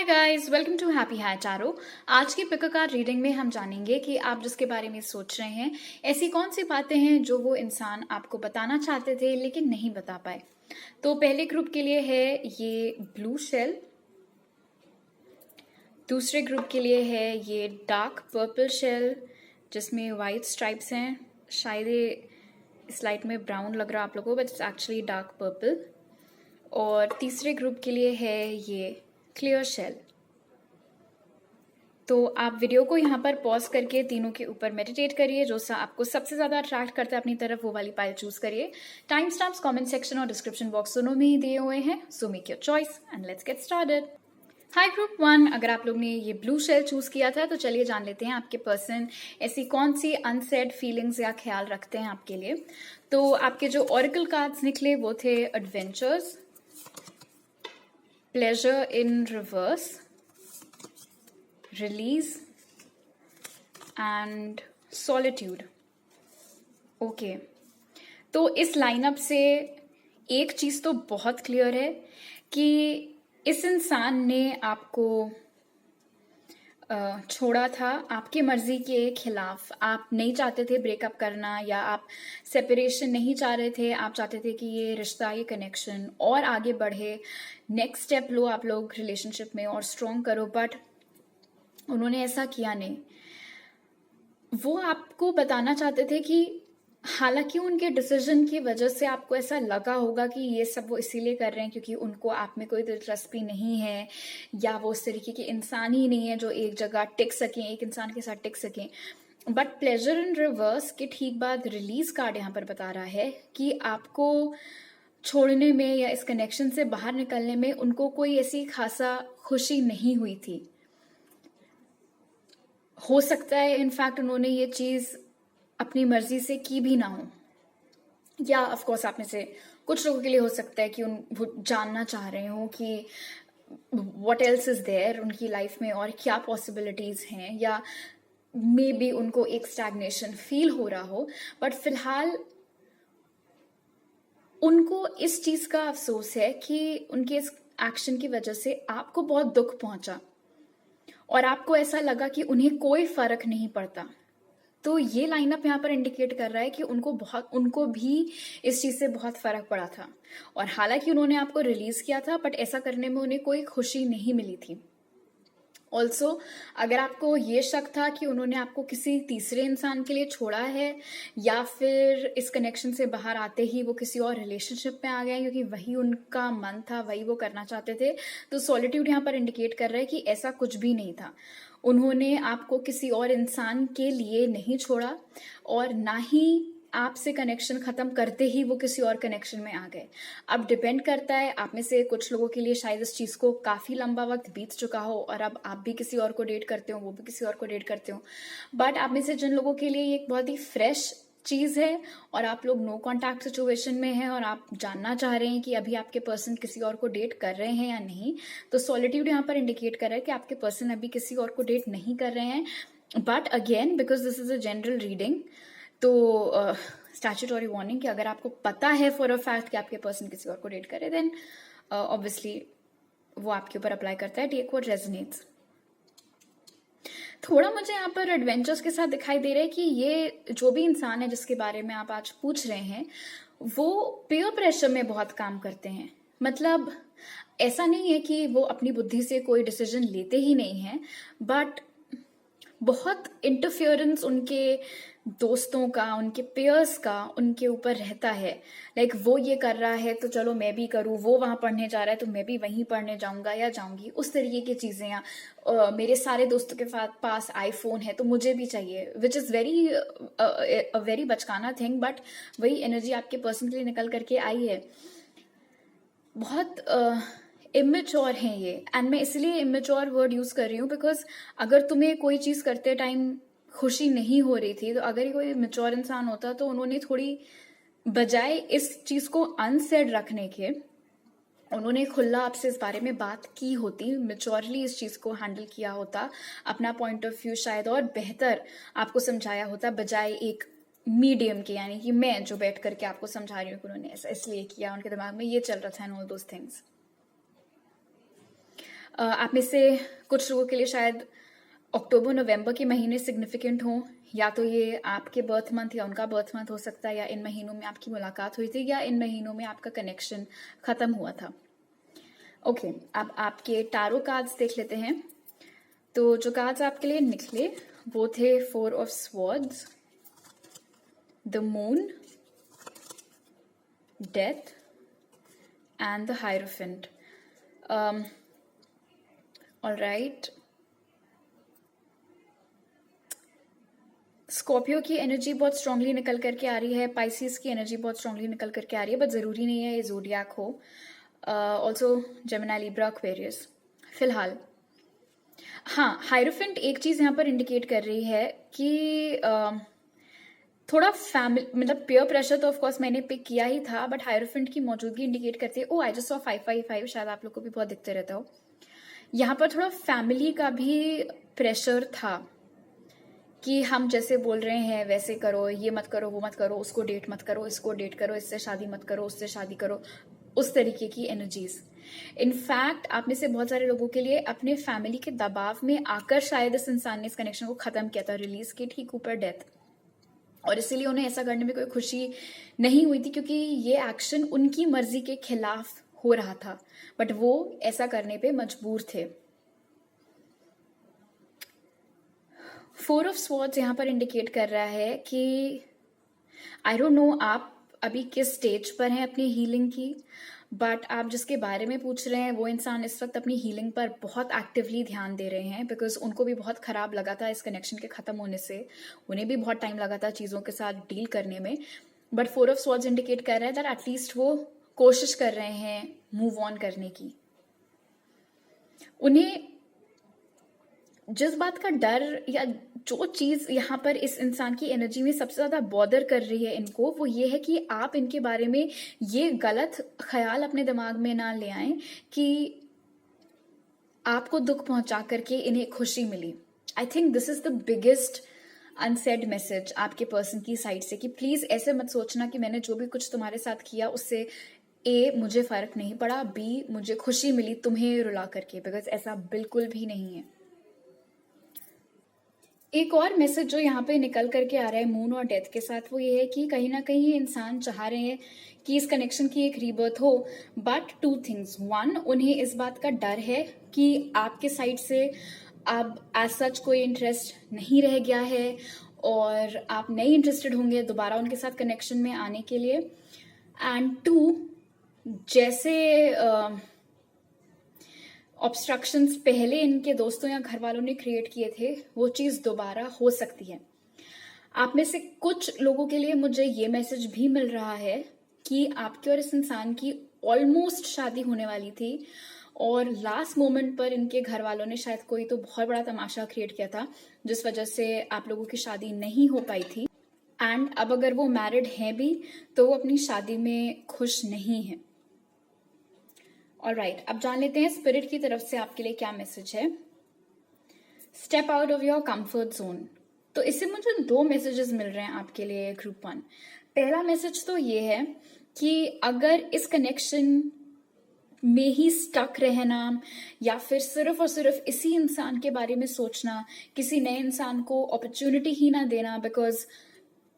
Hi guys, welcome to happy high tarot. आज की pick a card reading में हम जानेंगे कि आप जिसके बारे में सोच रहे हैं, ऐसी कौन सी बातें हैं जो वो इंसान आपको बताना चाहते थे लेकिन नहीं बता पाए। तो पहले ग्रुप के लिए है ये ब्लू शेल, दूसरे ग्रुप के लिए है ये डार्क पर्पल शेल जिसमें वाइट स्ट्राइप्स हैं। शायद ये इस लाइट में ब्राउन लग रहा है आप लोगों को, but it's actually dark purple. और तीसरे ग्रुप के लिए है ये क्लियर शेल। तो आप वीडियो को यहाँ पर पॉज करके तीनों के ऊपर मेडिटेट करिए। जो सा आपको सबसे ज्यादा अट्रैक्ट करता है अपनी तरफ, वो वाली पाइल चूज करिए। टाइम स्टैम्प्स कमेंट सेक्शन और डिस्क्रिप्शन बॉक्स दोनों में ही दिए हुए हैं, so make your choice and let's get started. Hi group 1, अगर आप लोग ने ये ब्लू शेल चूज किया था तो चलिए जान लेते हैं आपके पर्सन ऐसी कौन सी अनसेड फीलिंग्स या ख्याल रखते हैं आपके लिए। तो आपके जो ऑरेकल कार्ड्स निकले वो थे adventures, pleasure in reverse, release and solitude. Okay, तो इस लाइनअप से एक चीज तो बहुत क्लियर है कि इस इंसान ने आपको छोड़ा था आपकी मर्जी के खिलाफ। आप नहीं चाहते थे ब्रेकअप करना या आप सेपरेशन नहीं चाह रहे थे। आप चाहते थे कि ये रिश्ता, ये कनेक्शन और आगे बढ़े, नेक्स्ट स्टेप लो आप लोग रिलेशनशिप में और स्ट्रॉन्ग करो, बट उन्होंने ऐसा किया नहीं। वो आपको बताना चाहते थे कि हालांकि उनके डिसीजन की वजह से आपको ऐसा लगा होगा कि ये सब वो इसीलिए कर रहे हैं क्योंकि उनको आप में कोई दिलचस्पी नहीं है या वो उस तरीके के इंसान ही नहीं है जो एक जगह टिक सकें, एक इंसान के साथ टिक सकें। बट प्लेजर इन रिवर्स के ठीक बाद रिलीज कार्ड यहाँ पर बता रहा है कि आपको छोड़ने में या इस कनेक्शन से बाहर निकलने में उनको कोई ऐसी खासा खुशी नहीं हुई थी। हो सकता है इनफैक्ट उन्होंने ये चीज अपनी मर्जी से की भी ना हो, या ऑफ कोर्स आप में से कुछ लोगों के लिए हो सकता है कि वो जानना चाह रहे हो कि व्हाट एल्स इज देयर उनकी लाइफ में और क्या पॉसिबिलिटीज हैं, या मे बी उनको एक स्टैग्नेशन फील हो रहा हो। बट फिलहाल उनको इस चीज का अफसोस है कि उनके इस एक्शन की वजह से आपको बहुत दुख पहुंचा और आपको ऐसा लगा कि उन्हें कोई फर्क नहीं पड़ता। तो ये लाइनअप यहाँ पर इंडिकेट कर रहा है कि उनको भी इस चीज से बहुत फर्क पड़ा था। और हालांकि उन्होंने आपको रिलीज किया था बट ऐसा करने में उन्हें कोई खुशी नहीं मिली थी। ऑल्सो अगर आपको ये शक था कि उन्होंने आपको किसी तीसरे इंसान के लिए छोड़ा है या फिर इस कनेक्शन से बाहर आते ही वो किसी और रिलेशनशिप में आ गए क्योंकि वही उनका मन था, वही वो करना चाहते थे, तो सॉलिट्यूड यहाँ पर इंडिकेट कर रहा है कि ऐसा कुछ भी नहीं था। उन्होंने आपको किसी और इंसान के लिए नहीं छोड़ा और ना ही आपसे कनेक्शन खत्म करते ही वो किसी और कनेक्शन में आ गए। अब डिपेंड करता है, आप में से कुछ लोगों के लिए शायद इस चीज को काफी लंबा वक्त बीत चुका हो और अब आप भी किसी और को डेट करते हो, वो भी किसी और को डेट करते हो। बट आप में से जिन लोगों के लिए ये एक बहुत ही फ्रेश चीज है और आप लोग नो कॉन्टैक्ट सिचुएशन में हैं और आप जानना चाह रहे हैं कि अभी आपके पर्सन किसी और को डेट कर रहे हैं या नहीं, तो सॉलिट्यूड यहाँ पर इंडिकेट कर रहा है कि आपके पर्सन अभी किसी और को डेट नहीं कर रहे हैं। But again, because this is a general reading, तो स्टैट्यूटरी वार्निंग कि अगर आपको पता है फॉर अ फैक्ट कि आपके पर्सन किसी और को डेट करे, देन ऑब्वियसली वो आपके ऊपर अप्लाई करता है। Take what resonates. थोड़ा मुझे यहाँ पर एडवेंचर्स के साथ दिखाई दे रहा है कि ये जो भी इंसान है जिसके बारे में आप आज पूछ रहे हैं, वो पीयर प्रेशर में बहुत काम करते हैं। मतलब ऐसा नहीं है कि वो अपनी बुद्धि से कोई डिसीजन लेते ही नहीं है, बट बहुत इंटरफियरेंस उनके दोस्तों का, उनके पेयर्स का उनके ऊपर रहता है। लाइक वो ये कर रहा है तो चलो मैं भी करूँ, वो वहां पढ़ने जा रहा है तो मैं भी वहीं पढ़ने जाऊंगा या जाऊंगी, उस तरीके की चीजें। या मेरे सारे दोस्तों के पास आईफोन है तो मुझे भी चाहिए, विच इज वेरी बचकाना थिंग, बट वही एनर्जी आपके पर्सन के लिए निकल करके आई है। बहुत इमेच्योर हैं ये, एंड मैं इसलिए इमेच्योर वर्ड यूज कर रही हूँ बिकॉज अगर तुम्हें कोई चीज करते टाइम खुशी नहीं हो रही थी, तो अगर ये कोई मेच्योर इंसान होता तो उन्होंने थोड़ी, बजाय इस चीज को अनसेड रखने के, उन्होंने खुला आपसे इस बारे में बात की होती, मेच्योरली इस चीज को हैंडल किया होता, अपना पॉइंट ऑफ व्यू शायद और बेहतर आपको समझाया होता, बजाय एक मीडियम के, यानी कि मैं जो बैठ करके आपको समझा रही हूँ कि उन्होंने ऐसा इसलिए किया, उनके दिमाग में ये चल रहा था एंड ऑल दोज थिंग्स। आप में से कुछ लोगों के लिए शायद अक्टूबर नवंबर के महीने सिग्निफिकेंट हों, या तो ये आपके बर्थ मंथ या उनका बर्थ मंथ हो सकता है, या इन महीनों में आपकी मुलाकात हुई थी, या इन महीनों में आपका कनेक्शन खत्म हुआ था। ओके, अब आपके टारो कार्ड्स देख लेते हैं। तो जो कार्ड्स आपके लिए निकले वो थे 4 of swords, the moon, death and the hierophant. Alright, Scorpio की एनर्जी बहुत स्ट्रांगली निकल करके आ रही है, पाइसिस की एनर्जी बहुत स्ट्रांगली निकल करके आ रही है, बट ज़रूरी नहीं है ये ज़ोडियाक हो। ऑल्सो जेमिनी, लिब्रा, एक्वेरियस फिलहाल। हाँ, हायरोफेंट एक चीज़ यहाँ पर इंडिकेट कर रही है कि थोड़ा फैमिली, मतलब पेयर प्रेशर तो ऑफकोर्स मैंने पिक किया ही था, बट हायरोफेंट की मौजूदगी इंडिकेट करती है। ओ आई जस्ट सॉ 555, शायद आप लोग को भी बहुत दिखते रहता हो। यहाँ पर थोड़ा फैमिली का भी प्रेशर था कि हम जैसे बोल रहे हैं वैसे करो, ये मत करो, वो मत करो, उसको डेट मत करो, इसको डेट करो, इससे शादी मत करो, उससे शादी करो, उस तरीके की एनर्जीज। इनफैक्ट आप में से बहुत सारे लोगों के लिए अपने फैमिली के दबाव में आकर शायद इस इंसान ने इस कनेक्शन को खत्म किया था, रिलीज के ठीक ऊपर डेथ, और इसीलिए उन्हें ऐसा करने में कोई खुशी नहीं हुई थी, क्योंकि ये एक्शन उनकी मर्जी के खिलाफ हो रहा था, बट वो ऐसा करने पे मजबूर थे। 4 ऑफ स्वॉर्ड्स यहाँ पर इंडिकेट कर रहा है कि आई डोंट नो आप अभी किस स्टेज पर हैं अपनी हीलिंग की, बट आप जिसके बारे में पूछ रहे हैं वो इंसान इस वक्त अपनी हीलिंग पर बहुत एक्टिवली ध्यान दे रहे हैं, बिकॉज उनको भी बहुत खराब लगा था इस कनेक्शन के खत्म होने से, उन्हें भी बहुत टाइम लगा था चीज़ों के साथ डील करने में, बट 4 ऑफ स्वॉर्ड्स इंडिकेट कर रहा है दैट एटलीस्ट वो कोशिश कर रहे हैं मूव ऑन करने की। उन्हें जिस बात का डर या जो चीज यहाँ पर इस इंसान की एनर्जी में सबसे ज्यादा बॉदर कर रही है इनको, वो ये है कि आप इनके बारे में ये गलत ख्याल अपने दिमाग में ना ले आए कि आपको दुख पहुंचा करके इन्हें खुशी मिली। I think this is the biggest unsaid message आपके पर्सन की साइड से, कि प्लीज ऐसे मत सोचना कि मैंने जो भी कुछ तुम्हारे साथ किया उससे ए मुझे फर्क नहीं पड़ा, बी मुझे खुशी मिली तुम्हें रुला करके, बिकॉज ऐसा बिल्कुल भी नहीं है। एक और मैसेज जो यहाँ पे निकल करके आ रहा है मून और डेथ के साथ, वो ये है कि कहीं ना कहीं इंसान चाह रहे हैं कि इस कनेक्शन की एक रीबर्थ हो, बट 2 थिंग्स। 1, उन्हें इस बात का डर है कि आपके साइड से अब एज सच कोई इंटरेस्ट नहीं रह गया है और आप नहीं इंटरेस्टेड होंगे दोबारा उनके साथ कनेक्शन में आने के लिए। एंड 2, जैसे ऑब्स्ट्रक्शंस पहले इनके दोस्तों या घर वालों ने क्रिएट किए थे, वो चीज दोबारा हो सकती है। आप में से कुछ लोगों के लिए मुझे ये मैसेज भी मिल रहा है कि आपके और इस इंसान की ऑलमोस्ट शादी होने वाली थी, और लास्ट मोमेंट पर इनके घर वालों ने शायद कोई तो बहुत बड़ा तमाशा क्रिएट किया था, जिस वजह से आप लोगों की शादी नहीं हो पाई थी। एंड अब अगर वो मैरिड हैं भी तो वो अपनी शादी में खुश नहीं है। ऑलराइट, अब जान लेते हैं स्पिरिट की तरफ से आपके लिए क्या मैसेज है। Step out of your comfort zone. तो इससे मुझे 2 मैसेजेस मिल रहे हैं आपके लिए ग्रुप 1। पहला मैसेज तो ये है कि अगर इस कनेक्शन में ही स्टक रहना या फिर सिर्फ और सिर्फ इसी इंसान के बारे में सोचना, किसी नए इंसान को अपॉर्चुनिटी ही ना देना, बिकॉज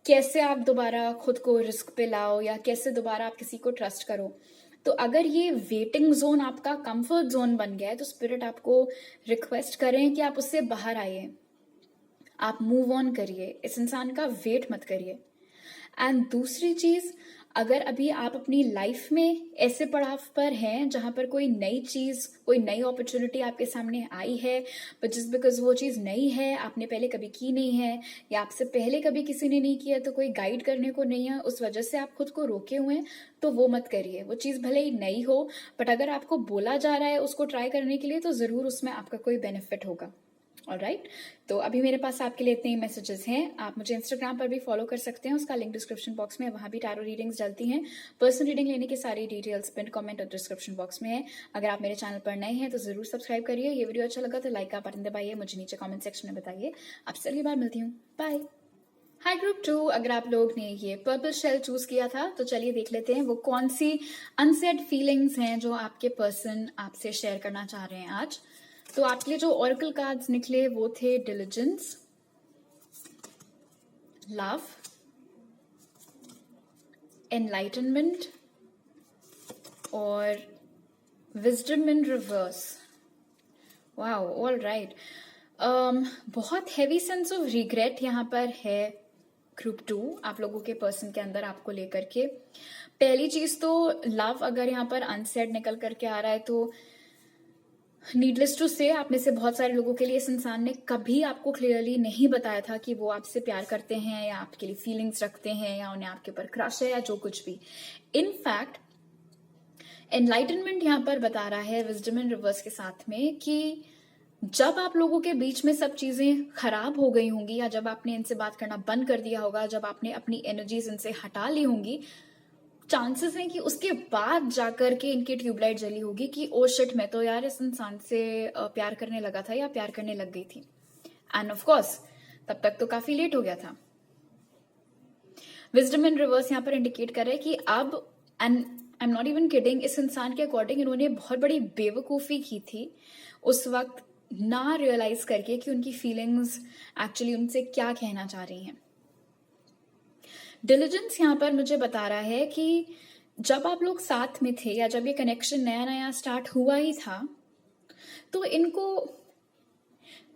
कैसे आप दोबारा खुद को रिस्क पे लाओ या कैसे दोबारा आप किसी को ट्रस्ट करो, तो अगर ये वेटिंग जोन आपका कंफर्ट जोन बन गया है तो स्पिरिट आपको रिक्वेस्ट करें कि आप उससे बाहर आइए, आप मूव ऑन करिए, इस इंसान का वेट मत करिए। एंड दूसरी चीज, अगर अभी आप अपनी लाइफ में ऐसे पड़ाव पर हैं जहां पर कोई नई चीज, कोई नई अपॉर्चुनिटी आपके सामने आई है, बट जस्ट बिकॉज वो चीज नई है, आपने पहले कभी की नहीं है या आपसे पहले कभी किसी ने नहीं किया, तो कोई गाइड करने को नहीं है, उस वजह से आप खुद को रोके हुए हैं, तो वो मत करिए। वो चीज भले ही नई हो, बट अगर आपको बोला जा रहा है उसको ट्राई करने के लिए, तो जरूर उसमें आपका कोई बेनिफिट होगा। ऑलराइट, तो अभी मेरे पास आपके लिए इतने ही मैसेजेस हैं। आप मुझे इंस्टाग्राम पर भी फॉलो कर सकते हैं, उसका लिंक डिस्क्रिप्शन बॉक्स में है, वहां भी टैरो रीडिंग्स चलती हैं। पर्सनल रीडिंग लेने की सारी डिटेल्स पिन कमेंट और डिस्क्रिप्शन बॉक्स में है। अगर आप मेरे चैनल पर नए हैं तो जरूर सब्सक्राइब करिए। ये वीडियो अच्छा लगा तो लाइक का बटन दबाइए, मुझे नीचे कॉमेंट सेक्शन में बताइए। आपसे अगली बार मिलती हूँ, बाय। हाय ग्रुप 2, अगर आप लोग ने ये पर्पल शेल चूज किया था तो चलिए देख लेते हैं वो कौन सी अनसेड फीलिंग्स हैं जो आपके पर्सन आपसे शेयर करना चाह रहे हैं आज। तो आपके लिए जो ऑरेकल कार्ड्स निकले वो थे डिलिजेंस, लव, एनलाइटनमेंट और विजडम इन रिवर्स। Wow, all right. बहुत हैवी सेंस ऑफ रिग्रेट यहाँ पर है ग्रुप 2 आप लोगों के पर्सन के अंदर आपको लेकर के। पहली चीज तो लव अगर यहाँ पर अनसेड निकल करके आ रहा है तो नीडलेस टू से आप में से बहुत सारे लोगों के लिए इस इंसान ने कभी आपको क्लियरली नहीं बताया था कि वो आपसे प्यार करते हैं या आपके लिए फीलिंग्स रखते हैं या उन्हें आपके ऊपर क्रश है या जो कुछ भी। इनफैक्ट एनलाइटनमेंट यहाँ पर बता रहा है विजडम इन रिवर्स के साथ में कि जब आप लोगों के बीच में सब चीजें खराब हो गई होंगी या जब आपने इनसे बात करना बंद कर दिया होगा, जब आपने अपनी एनर्जीज इनसे हटा ली होंगी, चांसेस हैं कि उसके बाद जाकर के इनकी ट्यूबलाइट जली होगी कि ओ शिट, मैं तो यार इस इंसान से प्यार करने लगा था या प्यार करने लग गई थी। एंड ऑफ कोर्स तब तक तो काफी लेट हो गया था। विजडम इन रिवर्स यहाँ पर इंडिकेट कर रहा है कि अब, and I am not even kidding, इस इंसान के अकॉर्डिंग इन्होंने बहुत बड़ी बेवकूफी की थी उस वक्त, ना रियलाइज करके कि उनकी फीलिंग्स एक्चुअली उनसे क्या कहना चाह रही हैं। डिलिजेंस यहाँ पर मुझे बता रहा है कि जब आप लोग साथ में थे या जब ये कनेक्शन नया नया स्टार्ट हुआ ही था तो इनको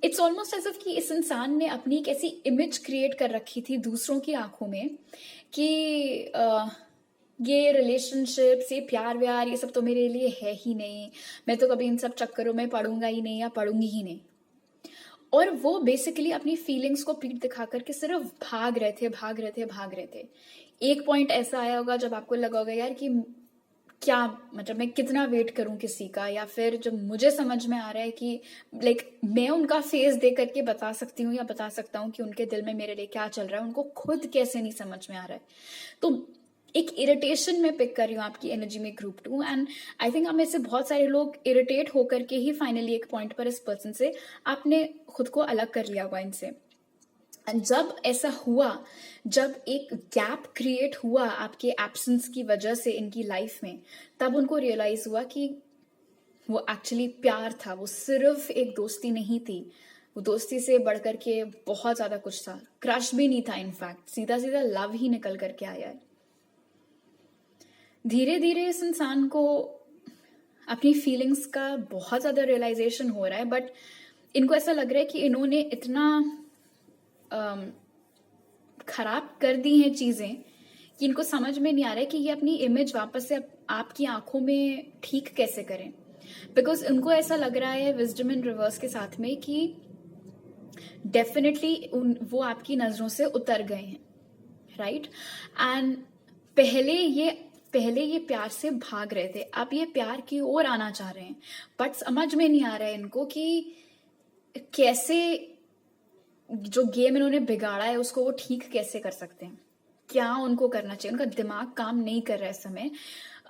इट्स ऑलमोस्ट एज इफ कि इस इंसान ने अपनी एक ऐसी इमेज क्रिएट कर रखी थी दूसरों की आंखों में कि ये रिलेशनशिप्स, ये प्यार व्यार, ये सब तो मेरे लिए है ही नहीं, मैं तो कभी इन सब चक्करों में पड़ूंगा ही नहीं या पड़ूंगी ही नहीं। और वो बेसिकली अपनी फीलिंग्स को पीठ दिखा करके सिर्फ भाग रहे थे। एक पॉइंट ऐसा आया होगा जब आपको लगा होगा यार कि क्या मतलब मैं कितना वेट करूं किसी का, या फिर जब मुझे समझ में आ रहा है कि मैं उनका फेस दे करके बता सकती हूँ या बता सकता हूँ कि उनके दिल में मेरे लिए क्या चल रहा है, उनको खुद कैसे नहीं समझ में आ रहा है। तो एक इरिटेशन में पिक कर रही हूँ आपकी एनर्जी में ग्रुप 2, एंड आई थिंक हमें से बहुत सारे लोग इरिटेट होकर के ही फाइनली एक पॉइंट पर इस पर्सन से आपने खुद को अलग कर लिया होगा इनसे। एंड जब ऐसा हुआ, जब एक गैप क्रिएट हुआ आपके एब्सेंस की वजह से इनकी लाइफ में, तब उनको रियलाइज हुआ कि वो एक्चुअली प्यार था, वो सिर्फ एक दोस्ती नहीं थी, वो दोस्ती से बढ़कर के बहुत ज्यादा कुछ था। क्रश भी नहीं था, इनफैक्ट सीधा सीधा लव ही निकल करके आया है। धीरे धीरे इस इंसान को अपनी फीलिंग्स का बहुत ज्यादा रियलाइजेशन हो रहा है, बट इनको ऐसा लग रहा है कि इन्होंने इतना खराब कर दी हैं चीजें कि इनको समझ में नहीं आ रहा है कि ये अपनी इमेज वापस से आपकी आंखों में ठीक कैसे करें। बिकॉज उनको ऐसा लग रहा है विजडम इन रिवर्स के साथ में कि डेफिनेटली वो आपकी नजरों से उतर गए हैं, राइट। एंड पहले ये प्यार से भाग रहे थे, अब ये प्यार की ओर आना चाह रहे हैं, बट समझ में नहीं आ रहा है इनको कि कैसे जो गेम इन्होंने बिगाड़ा है उसको वो ठीक कैसे कर सकते हैं, क्या उनको करना चाहिए। उनका दिमाग काम नहीं कर रहा है इस समय।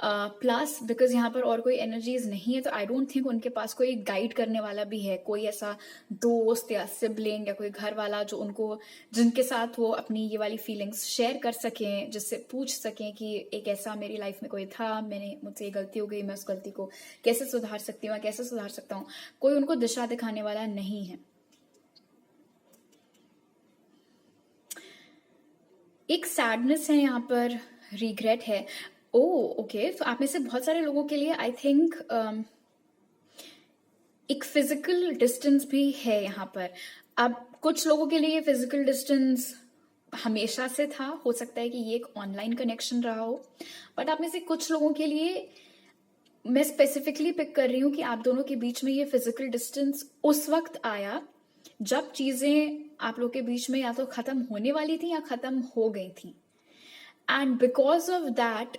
प्लस बिकॉज यहाँ पर और कोई एनर्जीज नहीं है तो आई डोंट थिंक उनके पास कोई गाइड करने वाला भी है, कोई ऐसा दोस्त या सिबलिंग या कोई घर वाला जो उनको, जिनके साथ वो अपनी ये वाली फीलिंग्स शेयर कर सकें, जिससे पूछ सकें कि एक ऐसा मेरी लाइफ में कोई था, मुझसे ये गलती हो गई, मैं उस गलती को कैसे सुधार सकती हूँ, कैसे सुधार सकता हूँ। कोई उनको दिशा दिखाने वाला नहीं है। एक सैडनेस है यहाँ पर, रिग्रेट है। ओके, तो आप में से बहुत सारे लोगों के लिए आई थिंक एक फिजिकल डिस्टेंस भी है यहाँ पर। अब कुछ लोगों के लिए फिजिकल डिस्टेंस हमेशा से था, हो सकता है कि ये एक ऑनलाइन कनेक्शन रहा हो, बट आप में से कुछ लोगों के लिए मैं स्पेसिफिकली पिक कर रही हूँ कि आप दोनों के बीच में ये फिजिकल डिस्टेंस उस वक्त आया जब चीजें आप लोग के बीच में या तो खत्म होने वाली थी या खत्म हो गई थी। एंड बिकॉज ऑफ दैट,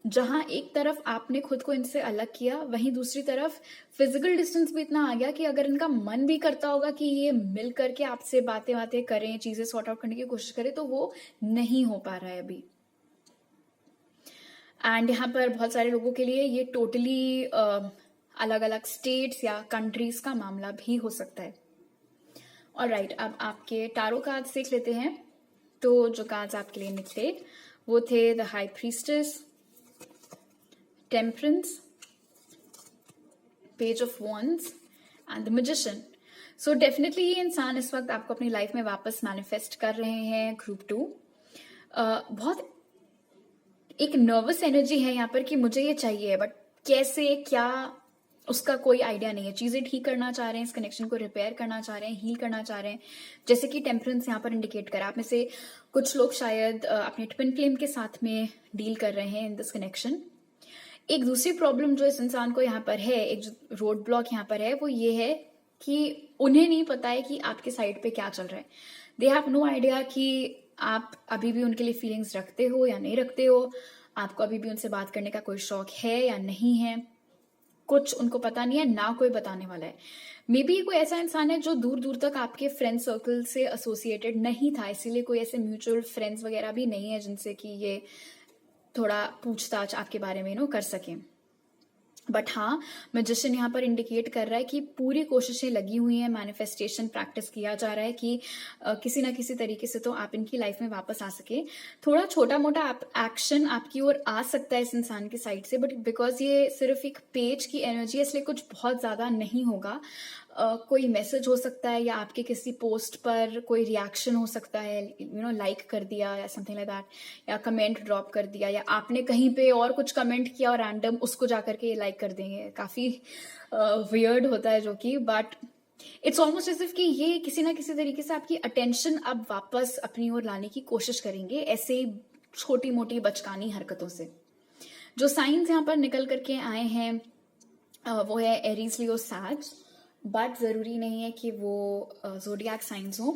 जहां एक तरफ आपने खुद को इनसे अलग किया, वहीं दूसरी तरफ फिजिकल डिस्टेंस भी इतना आ गया कि अगर इनका मन भी करता होगा कि ये मिल करके आपसे बातें करें, चीजें सॉर्ट आउट करने की कोशिश करें, तो वो नहीं हो पा रहा है अभी। एंड यहाँ पर बहुत सारे लोगों के लिए ये टोटली अलग अलग स्टेट्स या कंट्रीज का मामला भी हो सकता है। ऑलराइट, अब आपके टारो कार्ड्स देख लेते हैं। तो जो कार्ड्स आपके लिए निकले वो थे the high priestess, temperance, page of wands and the magician. So definitely ये इंसान इस वक्त आपको अपनी लाइफ में वापस मैनिफेस्ट कर रहे हैं ग्रुप 2। बहुत एक नर्वस एनर्जी है यहाँ पर कि मुझे ये चाहिए, बट कैसे, क्या, उसका कोई आइडिया नहीं है। चीजें ठीक करना चाह रहे हैं, इस कनेक्शन को रिपेयर करना चाह रहे हैं, हील करना चाह रहे हैं, जैसे कि टेम्परेंस यहाँ पर इंडिकेट करा। आप में से कुछ लोग शायद अपने ट्विन फ्लेम के साथ में डील कर रहे हैं इन दिस कनेक्शन। एक दूसरी प्रॉब्लम जो इस इंसान को यहाँ पर है, एक जो रोड ब्लॉक यहाँ पर है, वो ये है कि उन्हें नहीं पता है कि आपके साइड पे क्या चल रहा है। दे हैव नो आइडिया कि आप अभी भी उनके लिए फीलिंग्स रखते हो या नहीं रखते हो, आपको अभी भी उनसे बात करने का कोई शौक है या नहीं है। कुछ उनको पता नहीं है, ना कोई बताने वाला है। मे बी कोई ऐसा इंसान है जो दूर दूर तक आपके फ्रेंड सर्कल से एसोसिएटेड नहीं था, इसीलिए कोई ऐसे म्यूचुअल फ्रेंड्स वगैरह भी नहीं है जिनसे कि ये थोड़ा पूछताछ आपके बारे में कर सकें। बट हाँ, मैजिशियन यहाँ पर इंडिकेट कर रहा है कि पूरी कोशिशें लगी हुई हैं, मैनिफेस्टेशन प्रैक्टिस किया जा रहा है कि किसी ना किसी तरीके से तो आप इनकी लाइफ में वापस आ सके। थोड़ा छोटा मोटा एक्शन आपकी ओर आ सकता है इस इंसान की साइड से, बट बिकॉज ये सिर्फ एक पेज की एनर्जी है, इसलिए कुछ बहुत ज्यादा नहीं होगा। कोई मैसेज हो सकता है या आपके किसी पोस्ट पर कोई रिएक्शन हो सकता है, लाइक कर दिया या समथिंग लाइक दैट, या कमेंट ड्रॉप कर दिया, या आपने कहीं पे और कुछ कमेंट किया और रैंडम उसको जाकर के लाइक कर देंगे। काफी वियर्ड होता है जो कि, but it's almost as if कि ये किसी ना किसी तरीके से आपकी अटेंशन अब वापस अपनी ओर लाने की कोशिश करेंगे, ऐसे छोटी मोटी बचकानी हरकतों से। जो साइंस यहाँ पर निकल करके आए हैं वो है एरीज, लियो, सैज, बट जरूरी नहीं है कि वो ज़ोडिएक साइंस हो।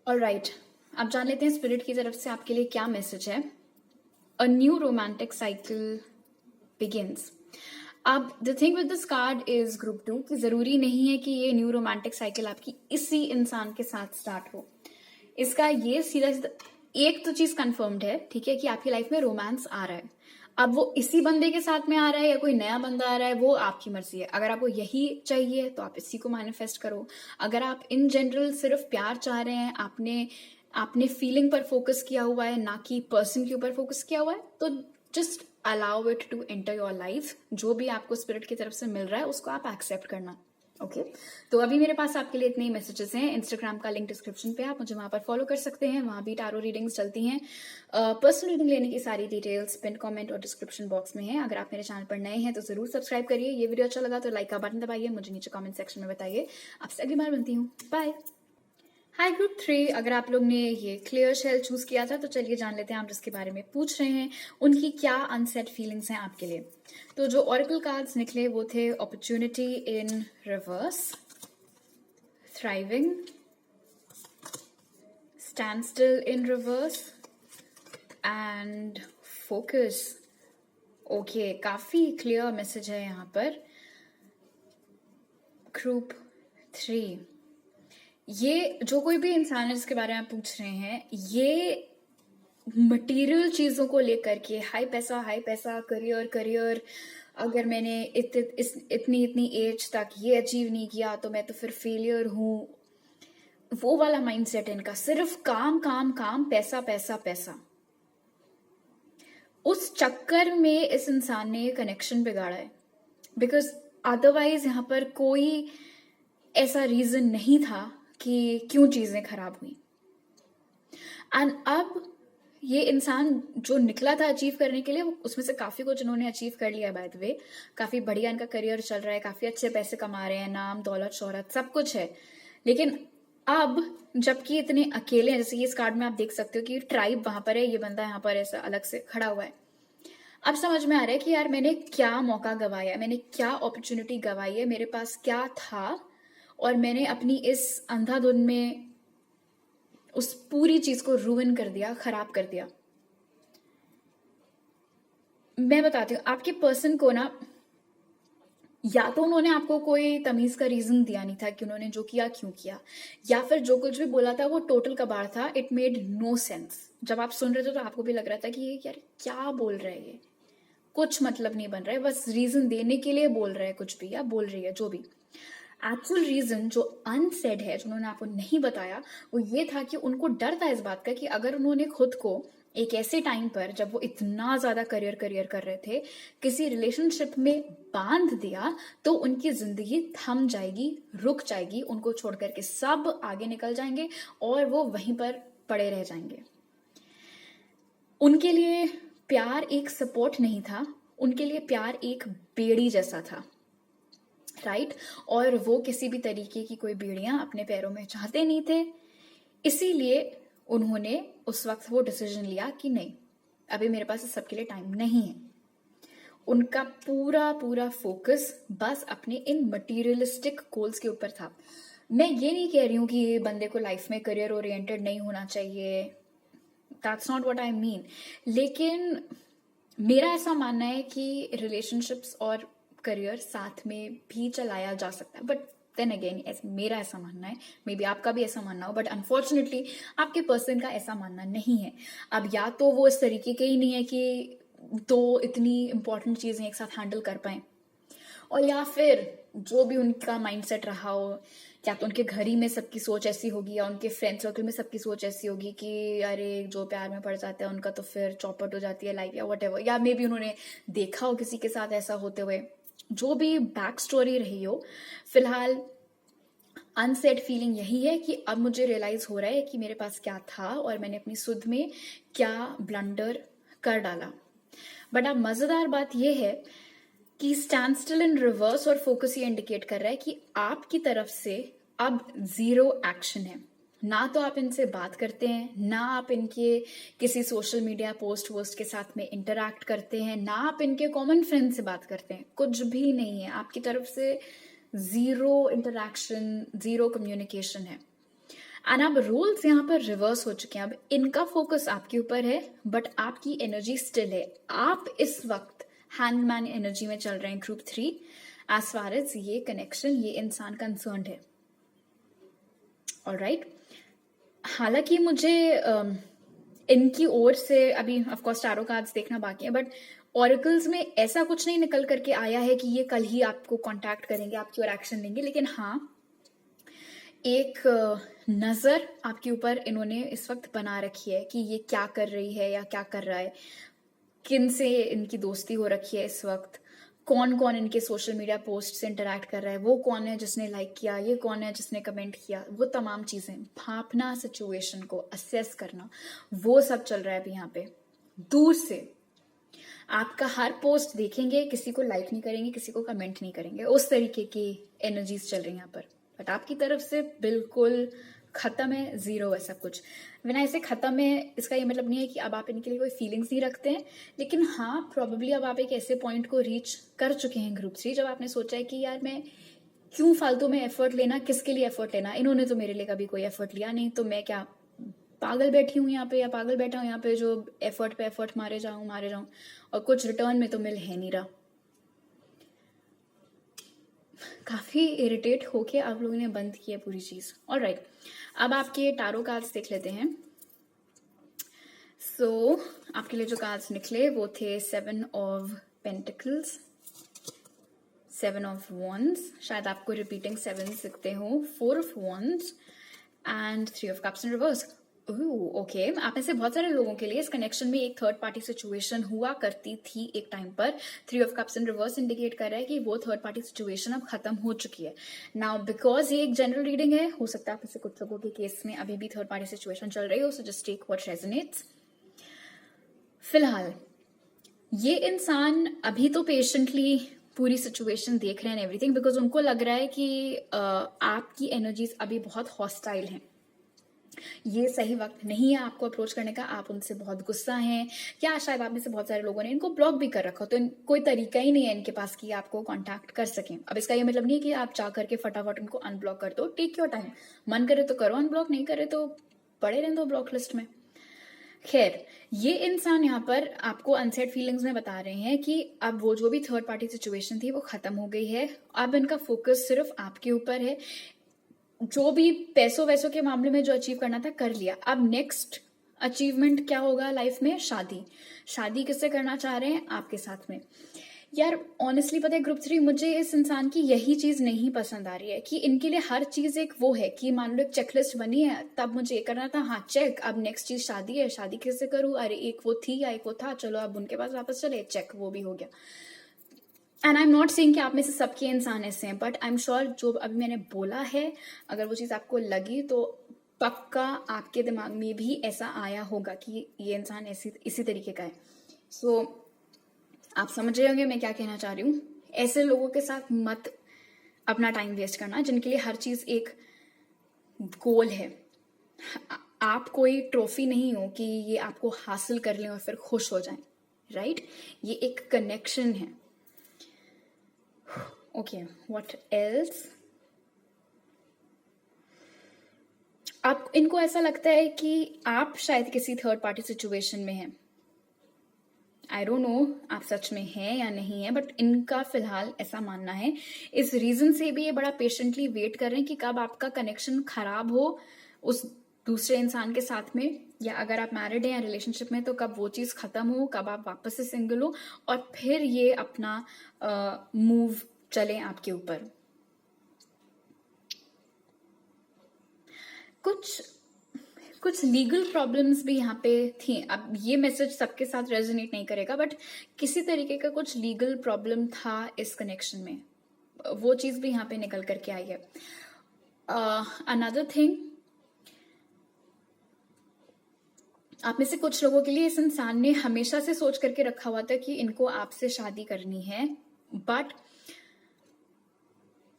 ऑलराइट, आप जान लेते हैं स्पिरिट की तरफ से आपके लिए क्या मैसेज है। A new romantic cycle begins. अब the thing with this card is group 2 कि जरूरी नहीं है कि ये न्यू रोमांटिक साइकिल आपकी इसी इंसान के साथ स्टार्ट हो। इसका ये सीधा एक तो चीज कंफर्म्ड है, ठीक है, कि आपकी लाइफ में रोमांस आ रहा है। अब वो इसी बंदे के साथ में आ रहा है या कोई नया बंदा आ रहा है, वो आपकी मर्जी है। अगर आपको यही चाहिए तो आप इसी को मैनिफेस्ट करो। अगर आप इन जनरल सिर्फ प्यार चाह रहे हैं, आपने फीलिंग पर फोकस किया हुआ है, ना कि पर्सन के ऊपर फोकस किया हुआ है, तो just allow it to enter your life. जो भी आपको स्पिरिट की तरफ से मिल रहा है उसको आप एक्सेप्ट करना। ओके, तो अभी मेरे पास आपके लिए इतने ही मैसेजेस हैं। इंस्टाग्राम का लिंक डिस्क्रिप्शन पे, आप मुझे वहां पर फॉलो कर सकते हैं, वहां भी टारो रीडिंग्स चलती हैं। पर्सनल रीडिंग लेने की सारी डिटेल्स पिन कमेंट और डिस्क्रिप्शन बॉक्स में है। अगर आप मेरे चैनल पर नए हैं तो जरूर सब्सक्राइब करिए। ये वीडियो अच्छा लगा तो लाइक का बटन दबाइए, मुझे नीचे कमेंट सेक्शन में बताइए। आपसे अगली बार मिलती हूँ, बाय। हाय ग्रुप 3, अगर आप लोग ने ये क्लियर शेल चूज किया था तो चलिए जान लेते हैं आप जिसके बारे में पूछ रहे हैं उनकी क्या अनसेट फीलिंग्स हैं आपके लिए। तो जो ऑरेकल कार्ड्स निकले वो थे opportunity in reverse, thriving, stand still in reverse and focus. Okay, काफी क्लियर मैसेज है यहाँ पर। ग्रुप 3, ये जो कोई भी इंसान है जिसके बारे में आप पूछ रहे हैं, ये मटेरियल चीजों को लेकर के हाई पैसा, करियर, अगर मैंने इतनी एज तक ये अचीव नहीं किया तो मैं तो फिर फेलियर हूं, वो वाला माइंडसेट है इनका। सिर्फ काम काम काम, पैसा पैसा पैसा। उस चक्कर में इस इंसान ने ये कनेक्शन बिगाड़ा है, बिकॉज अदरवाइज यहां पर कोई ऐसा रीजन नहीं था कि क्यों चीजें खराब हुई। एंड अब ये इंसान जो निकला था अचीव करने के लिए, उसमें से काफी कुछ इन्होंने अचीव कर लिया। बाय द वे, काफी बढ़िया इनका करियर चल रहा है, काफी अच्छे पैसे कमा रहे हैं, नाम दौलत शोहरत सब कुछ है। लेकिन अब जबकि इतने अकेले हैं, जैसे ये इस कार्ड में आप देख सकते हो कि ट्राइब वहां पर है, ये बंदा यहाँ पर ऐसा अलग से खड़ा हुआ है। अब समझ में आ रहा है कि यार मैंने क्या मौका गवाया, मैंने क्या अपॉर्चुनिटी गवाई है, मेरे पास क्या था और मैंने अपनी इस अंधाधुन में उस पूरी चीज को रूइन कर दिया, खराब कर दिया। मैं बताती हूँ, आपके पर्सन को ना, या तो उन्होंने आपको कोई तमीज का रीजन दिया नहीं था कि उन्होंने जो किया क्यों किया, या फिर जो कुछ भी बोला था वो टोटल कबाड़ था। It made no sense. जब आप सुन रहे थे तो आपको भी लग रहा था कि ये यार क्या बोल रहा है, ये कुछ मतलब नहीं बन रहा है, बस रीजन देने के लिए बोल रहा है कुछ भी, या बोल रही है जो भी। एक्चुअल रीजन जो अनसेड है, जो उन्होंने आपको नहीं बताया, वो ये था कि उनको डर था इस बात का कि अगर उन्होंने खुद को एक ऐसे टाइम पर जब वो इतना ज्यादा करियर करियर कर रहे थे, किसी रिलेशनशिप में बांध दिया तो उनकी जिंदगी थम जाएगी, रुक जाएगी, उनको छोड़ करके सब आगे निकल जाएंगे और वो वहीं पर पड़े रह जाएंगे। उनके लिए प्यार एक सपोर्ट नहीं था, उनके लिए प्यार एक बेड़ी जैसा था, राइट? और वो किसी भी तरीके की कोई बेड़ियां अपने पैरों में चाहते नहीं थे। इसीलिए उन्होंने उस वक्त वो डिसीजन लिया कि नहीं, अभी मेरे पास इस सब के लिए टाइम नहीं है। उनका पूरा पूरा फोकस बस अपने इन मटीरियलिस्टिक गोल्स के ऊपर था। मैं ये नहीं कह रही हूँ कि ये बंदे को लाइफ में करियर ओरिएंटेड नहीं होना चाहिए, that's not what I mean. लेकिन मेरा ऐसा मानना है कि रिलेशनशिप्स और करियर साथ में भी चलाया जा सकता है, बट देन अगेन मेरा ऐसा मानना है, मे बी आपका भी ऐसा मानना हो, बट अनफॉर्चुनेटली आपके पर्सन का ऐसा मानना नहीं है। अब या तो वो इस तरीके के ही नहीं है कि दो इतनी इंपॉर्टेंट चीजें एक साथ हैंडल कर पाए, और या फिर जो भी उनका माइंडसेट रहा हो, या तो उनके घर ही में सबकी सोच ऐसी होगी या उनके फ्रेंड सर्कल में सबकी सोच ऐसी होगी कि अरे जो प्यार में पड़ जाता है उनका तो फिर चौपट हो जाती है लाइफ, या व्हाटएवर, या मे बी उन्होंने देखा हो किसी के साथ ऐसा होते हुए, जो भी बैक स्टोरी रही हो। फिलहाल अनसेड फीलिंग यही है कि अब मुझे रियलाइज हो रहा है कि मेरे पास क्या था और मैंने अपनी सुध में क्या ब्लंडर कर डाला। बट अब मजेदार बात यह है कि स्टैंड स्टिल इन रिवर्स और फोकस ये इंडिकेट कर रहा है कि आपकी तरफ से अब जीरो एक्शन है। ना तो आप इनसे बात करते हैं, ना आप इनके किसी सोशल मीडिया पोस्ट वोस्ट के साथ में इंटरैक्ट करते हैं, ना आप इनके कॉमन फ्रेंड से बात करते हैं, कुछ भी नहीं है आपकी तरफ से। जीरो इंटरैक्शन, जीरो कम्युनिकेशन है। एंड अब रोल्स यहाँ पर रिवर्स हो चुके हैं। अब इनका फोकस आपके ऊपर है, बट आपकी एनर्जी स्टिल है। आप इस वक्त हैंगमैन एनर्जी में चल रहे हैं, ग्रुप 3, एज फार एज ये कनेक्शन, ये इंसान कंसर्न्ड है। ऑलराइट, हालांकि मुझे इनकी ओर से अभी ऑफकोर्स टैरो कार्ड्स देखना बाकी है, बट ऑरिकल्स में ऐसा कुछ नहीं निकल करके आया है कि ये कल ही आपको कांटेक्ट करेंगे, आपकी ओर एक्शन लेंगे। लेकिन हाँ, एक नजर आपके ऊपर इन्होंने इस वक्त बना रखी है कि ये क्या कर रही है या क्या कर रहा है, किन से इनकी दोस्ती हो रखी है इस वक्त, कौन कौन इनके सोशल मीडिया पोस्ट से इंटरैक्ट कर रहा है, वो कौन है जिसने लाइक किया, ये कौन है जिसने कमेंट किया, वो तमाम चीजें भांपना, सिचुएशन को असेस करना, वो सब चल रहा है अभी यहाँ पे। दूर से आपका हर पोस्ट देखेंगे, किसी को लाइक नहीं करेंगे, किसी को कमेंट नहीं करेंगे, उस तरीके की एनर्जीज चल रही है यहाँ पर। बट आपकी तरफ से बिल्कुल खत्म है, जीरो है सब कुछ। बिना ऐसे खत्म है इसका ये मतलब नहीं है कि अब आप इनके लिए कोई फीलिंग्स नहीं रखते हैं, लेकिन हाँ, प्रोबेबली अब आप एक ऐसे पॉइंट को रीच कर चुके हैं ग्रुप 3 जब आपने सोचा है कि यार मैं क्यों फालतू में एफर्ट लेना, किसके लिए एफर्ट लेना, इन्होंने तो मेरे लिए कभी कोई एफर्ट लिया नहीं, तो मैं क्या पागल बैठी हूँ यहाँ पे या पागल बैठा हूँ यहाँ पे जो एफर्ट पे एफर्ट मारे जाऊं और कुछ रिटर्न में तो मिल है नहीं रहा। काफी इरिटेट होके आप लोगों ने बंद किया पूरी चीज। ऑलराइट, अब आपके टारो कार्ड्स देख लेते हैं। सो आपके लिए जो कार्ड्स निकले वो थे 7 ऑफ पेंटिकल्स, 7 ऑफ वॉन्ड्स, शायद आपको रिपीटिंग 7 दिखते हो, 4 of wands and 3 of cups in reverse. Okay, आप में से बहुत सारे लोगों के लिए इस कनेक्शन में एक थर्ड पार्टी सिचुएशन हुआ करती थी एक टाइम पर। 3 of cups in reverse indicate कर रहा है कि वो थर्ड पार्टी सिचुएशन अब खत्म हो चुकी है। नाउ बिकॉज ये एक जनरल रीडिंग है, हो सकता है आप में से कुछ लोगों के केस में अभी भी थर्ड पार्टी सिचुएशन चल रही हो, so just take what resonates. फिलहाल ये इंसान अभी तो पेशेंटली पूरी सिचुएशन देख रहे हैं एवरीथिंग, बिकॉज उनको लग रहा है कि आपकी एनर्जीज अभी बहुत हॉस्टाइल हैं। ये सही वक्त नहीं है आपको अप्रोच करने का, आप उनसे बहुत गुस्सा हैं, या शायद आप में से बहुत सारे लोगों ने इनको ब्लॉक भी कर रखा हो, तो कोई तरीका ही नहीं है इनके पास कि आपको कांटेक्ट कर सकें। अब इसका ये मतलब नहीं है कि आप चाह करके फटाफट उनको अनब्लॉक कर दो, टेक योर टाइम, मन करे तो करो अनब्लॉक, नहीं करे तो पड़े रहने दो ब्लॉक लिस्ट में। खैर, ये इंसान यहाँ पर आपको अनसेट फीलिंग्स में बता रहे हैं कि अब वो जो भी थर्ड पार्टी सिचुएशन थी वो खत्म हो गई है, अब इनका फोकस सिर्फ आपके ऊपर है। जो भी पैसों वैसों के मामले में जो अचीव करना था कर लिया, अब नेक्स्ट अचीवमेंट क्या होगा लाइफ में? शादी। शादी किससे करना चाह रहे हैं? आपके साथ में। यार ऑनेस्टली पता है ग्रुप 3 मुझे इस इंसान की यही चीज नहीं पसंद आ रही है कि इनके लिए हर चीज एक वो है कि मान लो एक चेकलिस्ट बनी है, तब मुझे ये करना था, हाँ चेक, अब नेक्स्ट चीज शादी है, शादी कैसे करूँ, अरे एक वो थी या एक वो था, चलो अब उनके पास वापस चले, चेक, वो भी हो गया। And I am not saying कि आप में से सबके इंसान ऐसे हैं, बट आई एम श्योर जो अभी मैंने बोला है, अगर वो चीज आपको लगी तो पक्का आपके दिमाग में भी ऐसा आया होगा कि ये इंसान इसी तरीके का है। सो आप समझ रहे होंगे मैं क्या कहना चाह रही हूँ। ऐसे लोगों के साथ मत अपना टाइम वेस्ट करना जिनके लिए हर चीज एक गोल है। आप कोई ट्रॉफी नहीं हो कि ये आपको हासिल कर लें और फिर खुश हो जाएं, राइट? ये एक कनेक्शन है। Okay, what else? आप इनको ऐसा लगता है कि आप शायद किसी थर्ड पार्टी सिचुएशन में हैं। आई डोंट नो आप सच में हैं या नहीं है, बट इनका फिलहाल ऐसा मानना है। इस रीजन से भी ये बड़ा पेशेंटली वेट कर रहे हैं कि कब आपका कनेक्शन खराब हो उस दूसरे इंसान के साथ में, या अगर आप मैरिड हैं या रिलेशनशिप में तो कब वो चीज खत्म हो, कब आप वापस से सिंगल हो और फिर ये अपना मूव चले आपके ऊपर। कुछ लीगल प्रॉब्लम्स भी यहाँ पे थी। अब ये मैसेज सबके साथ रेजोनेट नहीं करेगा, बट किसी तरीके का कुछ लीगल प्रॉब्लम था इस कनेक्शन में, वो चीज भी यहाँ पे निकल करके आई है। अनदर थिंग, आप में से कुछ लोगों के लिए इस इंसान ने हमेशा से सोच करके रखा हुआ था कि इनको आपसे शादी करनी है, बट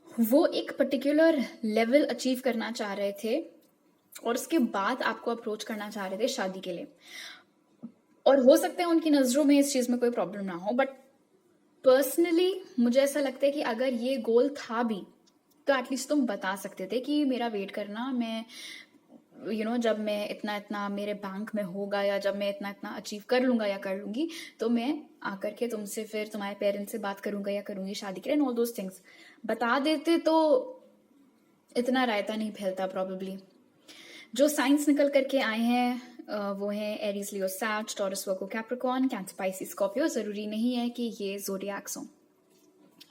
वो एक पर्टिकुलर लेवल अचीव करना चाह रहे थे और उसके बाद आपको अप्रोच करना चाह रहे थे शादी के लिए। और हो सकता है उनकी नजरों में इस चीज में कोई प्रॉब्लम ना हो, बट पर्सनली मुझे ऐसा लगता है कि अगर ये गोल था भी तो एटलीस्ट तुम बता सकते थे कि मेरा वेट करना, मैं जब मैं इतना इतना मेरे बैंक में होगा या जब मैं इतना इतना अचीव कर लूंगा या कर लूंगी तो मैं आकर के तुमसे फिर तुम्हारे पेरेंट्स से बात करूंगा या करूंगी शादी के लिए, एंड ऑल दोस थिंग्स बता देते तो इतना रायता नहीं फैलता प्रोबेबली। जो साइंस निकल करके आए हैं वो हैं एरीज, लियो, सैज, टॉरस, वर्गो, कैप्रिकॉर्न, कैंसर, पाइसिस, स्कॉर्पियो। जरूरी नहीं है कि ये ज़ोडिएक्स हो।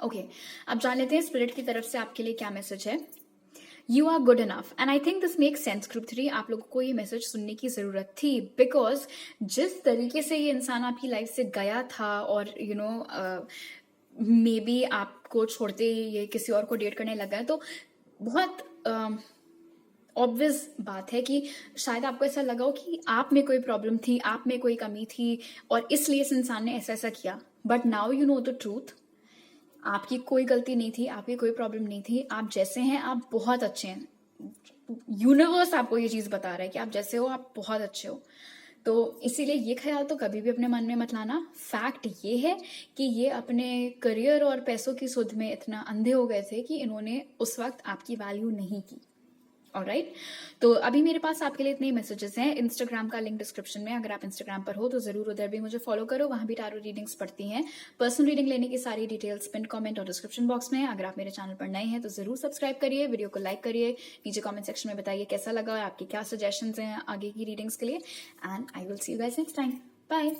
ओके, अब जान लेते हैं स्पिरिट की तरफ से आपके लिए क्या मैसेज है। You are good enough, and I think this make sense. Group 3 आप लोगों को ये मैसेज सुनने की जरूरत थी, बिकॉज जिस तरीके से ये इंसान आपकी लाइफ से गया था और मे बी आपको छोड़ते ये किसी और को डेट करने लगा है, तो बहुत ऑब्वियस बात है कि शायद आपको ऐसा लगा हो कि आप में कोई प्रॉब्लम थी, आप में कोई कमी थी और इसलिए इस इंसान ने ऐसा ऐसा किया। But now you know the truth, आपकी कोई गलती नहीं थी, आपकी कोई प्रॉब्लम नहीं थी, आप जैसे हैं आप बहुत अच्छे हैं। यूनिवर्स आपको ये चीज बता रहा है कि आप जैसे हो आप बहुत अच्छे हो। तो इसीलिए ये ख्याल तो कभी भी अपने मन में मत लाना। फैक्ट ये है कि ये अपने करियर और पैसों की सुध में इतना अंधे हो गए थे कि इन्होंने उस वक्त आपकी वैल्यू नहीं की। ऑलराइट, तो अभी मेरे पास आपके लिए इतने मैसेजेस हैं। इंस्टाग्राम का लिंक डिस्क्रिप्शन में, अगर आप इंस्टाग्राम पर हो तो जरूर उधर भी मुझे फॉलो करो, वहां भी टारो रीडिंग्स पढ़ती हैं। पर्सनल रीडिंग लेने की सारी डिटेल्स पिन कमेंट और डिस्क्रिप्शन बॉक्स में है। अगर आप मेरे चैनल पर नए हैं तो जरूर सब्सक्राइब करिए, वीडियो को लाइक करिए, नीचे कॉमेंट सेक्शन में बताइए कैसा लगा और आपके क्या सजेशंस हैं आगे की रीडिंग्स के लिए। And I will see you guys next time. Bye.